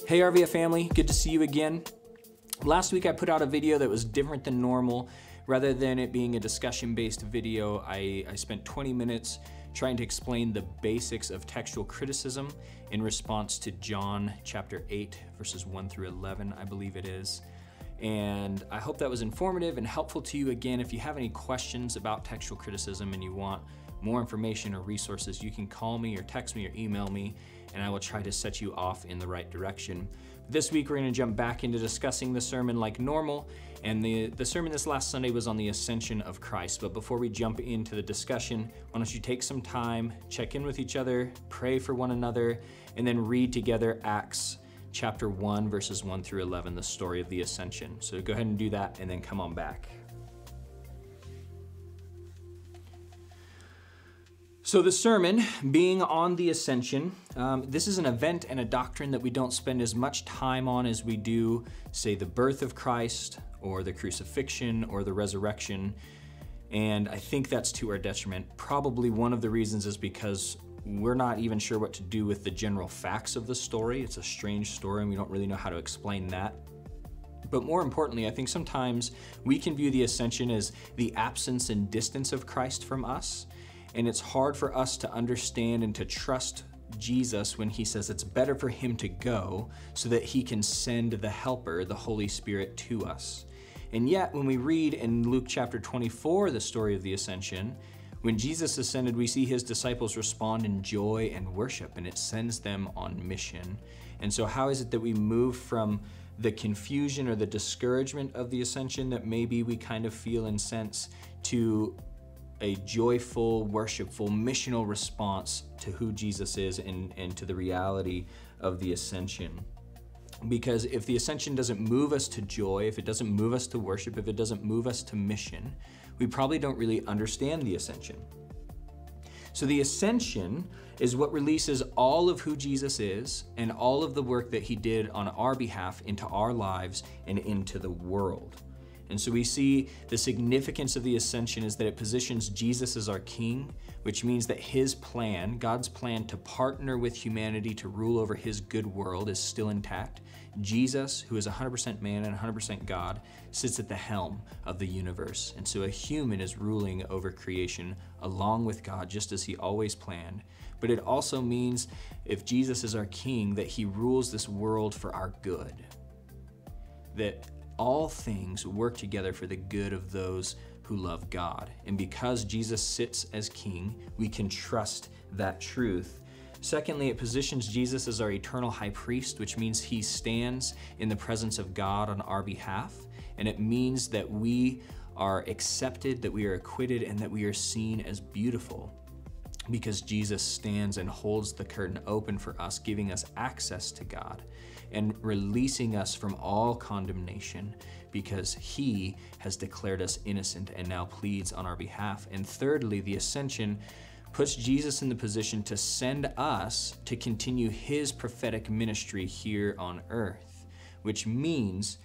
Hey RVF family, good to see you again. Last week I put out a video that was different than normal. Rather than it being a discussion-based video, I spent 20 minutes trying to explain the basics of textual criticism in response to John chapter 8, verses 1 through 11, I believe it is. And I hope that was informative and helpful to you. Again, if you have any questions about textual criticism and you want more information or resources, you can call me or text me or email me, and I will try to set you off in the right direction. This week, we're gonna jump back into discussing the sermon like normal, and the sermon this last Sunday was on the Ascension of Christ. But before we jump into the discussion, why don't you take some time, check in with each other, pray for one another, and then read together Acts chapter 1, verses 1 through 11, the story of the Ascension. So go ahead and do that, and then come on back. So the sermon being on the Ascension, this is an event and a doctrine that we don't spend as much time on as we do, say, the birth of Christ or the crucifixion or the resurrection. And I think that's to our detriment. Probably one of the reasons is because we're not even sure what to do with the general facts of the story. It's a strange story and we don't really know how to explain that. But more importantly, I think sometimes we can view the Ascension as the absence and distance of Christ from us. And it's hard for us to understand and to trust Jesus when he says it's better for him to go so that he can send the helper, the Holy Spirit, to us. And yet, when we read in Luke chapter 24, the story of the Ascension, when Jesus ascended, we see his disciples respond in joy and worship, and it sends them on mission. And so how is it that we move from the confusion or the discouragement of the Ascension that maybe we kind of feel and sense to a joyful, worshipful, missional response to who Jesus is and to the reality of the Ascension? Because if the Ascension doesn't move us to joy, if it doesn't move us to worship, if it doesn't move us to mission, we probably don't really understand the Ascension. So the Ascension is what releases all of who Jesus is and all of the work that he did on our behalf into our lives and into the world. And so we see the significance of the Ascension is that it positions Jesus as our King, which means that his plan, God's plan to partner with humanity to rule over his good world, is still intact. Jesus, who is 100% man and 100% God, sits at the helm of the universe. And so a human is ruling over creation along with God, just as he always planned. But it also means, if Jesus is our King, that he rules this world for our good. That all things work together for the good of those who love God. And because Jesus sits as King, we can trust that truth. Secondly, it positions Jesus as our eternal high priest, which means he stands in the presence of God on our behalf. And it means that we are accepted, that we are acquitted, and that we are seen as beautiful, because Jesus stands and holds the curtain open for us, giving us access to God and releasing us from all condemnation, because he has declared us innocent and now pleads on our behalf. And thirdly, the Ascension puts Jesus in the position to send us to continue his prophetic ministry here on earth, which means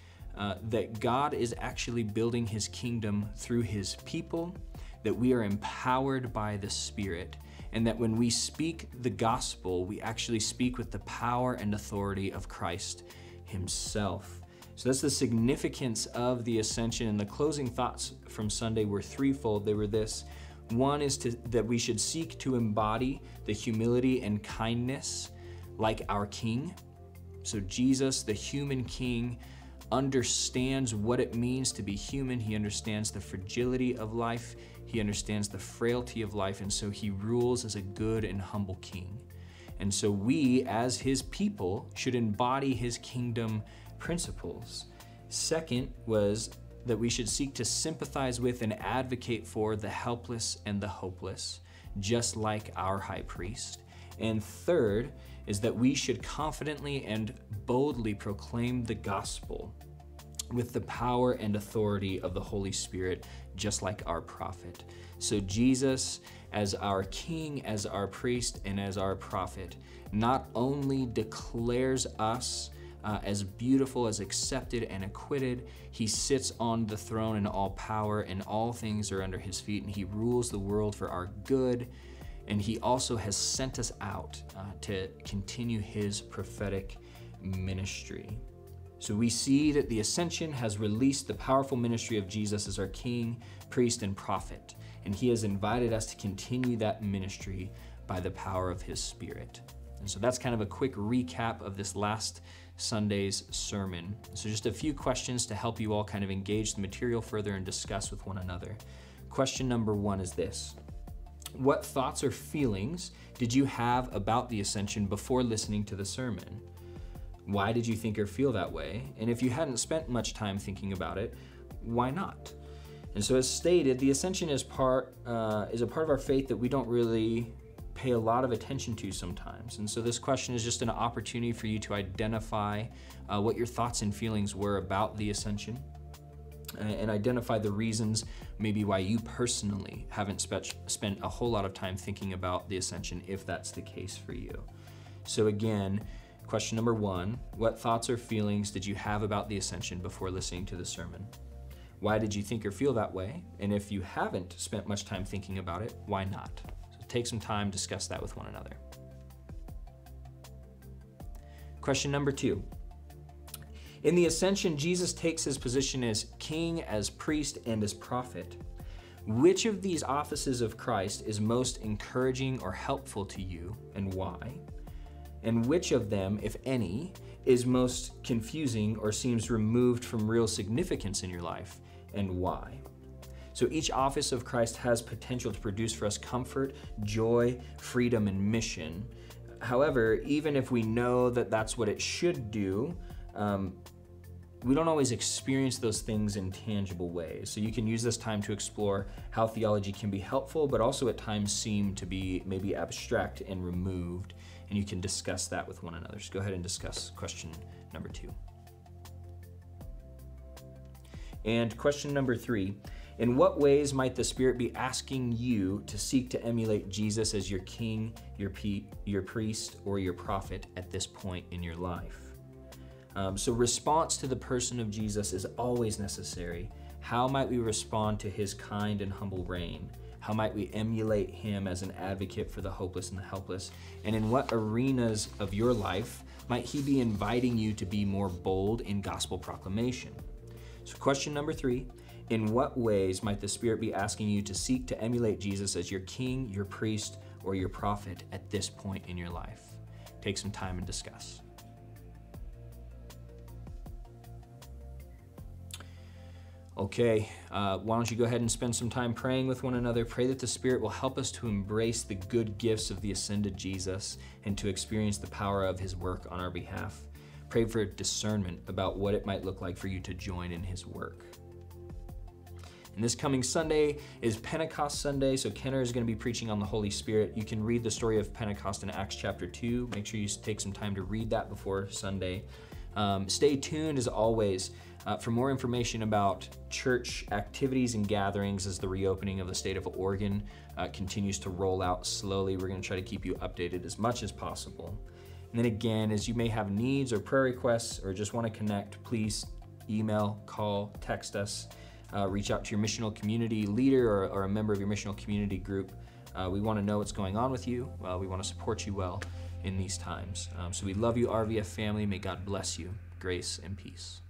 that God is actually building his kingdom through his people, that we are empowered by the Spirit, and that when we speak the gospel, we actually speak with the power and authority of Christ himself. So that's the significance of the Ascension. And the closing thoughts from Sunday were threefold. They were this. One is that we should seek to embody the humility and kindness like our King. So Jesus, the human King, understands what it means to be human. He understands the fragility of life. He understands the frailty of life, and so he rules as a good and humble King. And so we, as his people, should embody his kingdom principles. Second was that we should seek to sympathize with and advocate for the helpless and the hopeless, just like our high priest. And third is that we should confidently and boldly proclaim the gospel with the power and authority of the Holy Spirit, just like our prophet. So Jesus, as our King, as our priest, and as our prophet, not only declares us as beautiful, as accepted and acquitted, he sits on the throne in all power, and all things are under his feet, and he rules the world for our good. And he also has sent us out to continue his prophetic ministry. So we see that the Ascension has released the powerful ministry of Jesus as our King, priest, and prophet, and he has invited us to continue that ministry by the power of his Spirit. And so that's kind of a quick recap of this last Sunday's sermon. So just a few questions to help you all kind of engage the material further and discuss with one another. Question number 1 is this: what thoughts or feelings did you have about the Ascension before listening to the sermon? Why did you think or feel that way? And if you hadn't spent much time thinking about it, why not? And so as stated, the Ascension is a part of our faith that we don't really pay a lot of attention to sometimes. And so this question is just an opportunity for you to identify what your thoughts and feelings were about the Ascension, and identify the reasons maybe why you personally haven't spent a whole lot of time thinking about the Ascension, if that's the case for you. So again, question number 1, what thoughts or feelings did you have about the Ascension before listening to the sermon? Why did you think or feel that way? And if you haven't spent much time thinking about it, why not? So take some time, discuss that with one another. Question number 2. In the Ascension, Jesus takes his position as king, as priest, and as prophet. Which of these offices of Christ is most encouraging or helpful to you, and why? And which of them, if any, is most confusing or seems removed from real significance in your life, and why? So each office of Christ has potential to produce for us comfort, joy, freedom, and mission. However, even if we know that that's what it should do, we don't always experience those things in tangible ways. So you can use this time to explore how theology can be helpful, but also at times seem to be maybe abstract and removed. And you can discuss that with one another. So go ahead and discuss question number 2. And question number 3, in what ways might the Spirit be asking you to seek to emulate Jesus as your king, your priest, or your prophet at this point in your life? So response to the person of Jesus is always necessary. How might we respond to his kind and humble reign? How might we emulate him as an advocate for the hopeless and the helpless? And in what arenas of your life might he be inviting you to be more bold in gospel proclamation? So question number 3, in what ways might the Spirit be asking you to seek to emulate Jesus as your king, your priest, or your prophet at this point in your life? Take some time and discuss. Okay, why don't you go ahead and spend some time praying with one another. Pray that the Spirit will help us to embrace the good gifts of the ascended Jesus and to experience the power of his work on our behalf. Pray for discernment about what it might look like for you to join in his work. And this coming Sunday is Pentecost Sunday, so Kenner is going to be preaching on the Holy Spirit. You can read the story of Pentecost in Acts chapter 2. Make sure you take some time to read that before Sunday. Stay tuned as always for more information about church activities and gatherings as the reopening of the state of Oregon continues to roll out slowly. We're going to try to keep you updated as much as possible. And then again, as you may have needs or prayer requests or just want to connect, please email, call, text us, reach out to your missional community leader or a member of your missional community group. We want to know what's going on with you. We want to support you well in these times. So we love you, RVF family. May God bless you. Grace and peace.